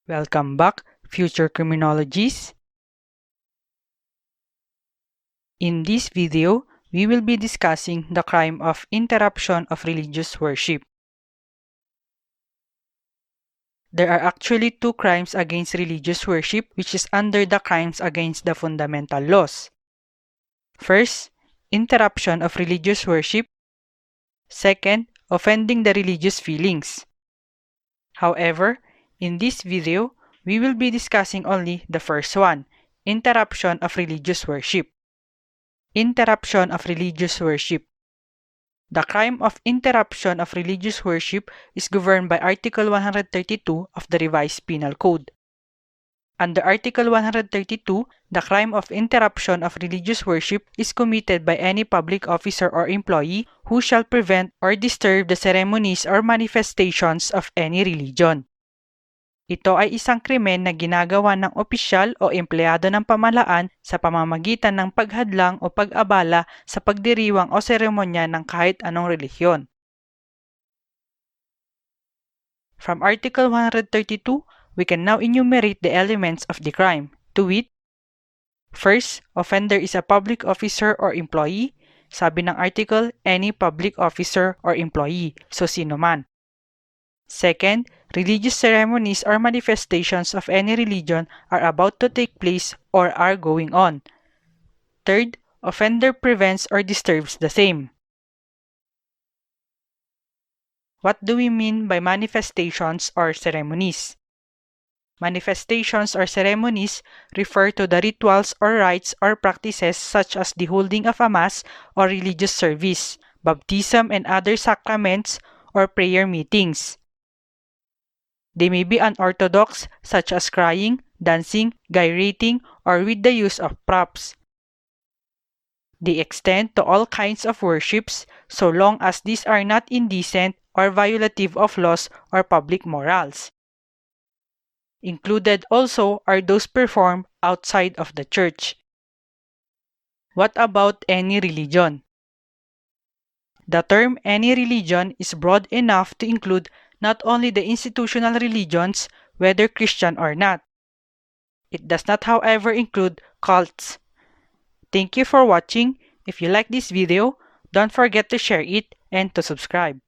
Welcome back, future criminologists. In this video, we will be discussing the crime of interruption of religious worship. There are actually two crimes against religious worship which is under the crimes against the fundamental laws. First, interruption of religious worship. Second, offending the religious feelings. However, in this video, we will be discussing only the first one, interruption of religious worship. Interruption of religious worship. The crime of interruption of religious worship is governed by Article 132 of the Revised Penal Code. Under Article 132, the crime of interruption of religious worship is committed by any public officer or employee who shall prevent or disturb the ceremonies or manifestations of any religion. Ito ay isang krimen na ginagawa ng opisyal o empleyado ng pamahalaan sa pamamagitan ng paghadlang o pag-abala sa pagdiriwang o seremonya ng kahit anong relihiyon. From Article 132, we can now enumerate the elements of the crime, to wit, first, offender is a public officer or employee. Sabi ng article, any public officer or employee, so sino man. Second, religious ceremonies or manifestations of any religion are about to take place or are going on. Third, offender prevents or disturbs the same. What do we mean by manifestations or ceremonies? Manifestations or ceremonies refer to the rituals or rites or practices such as the holding of a mass or religious service, baptism and other sacraments, or prayer meetings. They may be unorthodox, such as crying, dancing, gyrating, or with the use of props. They extend to all kinds of worships, so long as these are not indecent or violative of laws or public morals. Included also are those performed outside of the church. What about any religion? The term any religion is broad enough to include not only the institutional religions, whether Christian or not. It does not, however, include cults. Thank you for watching. If you like this video, don't forget to share it and to subscribe.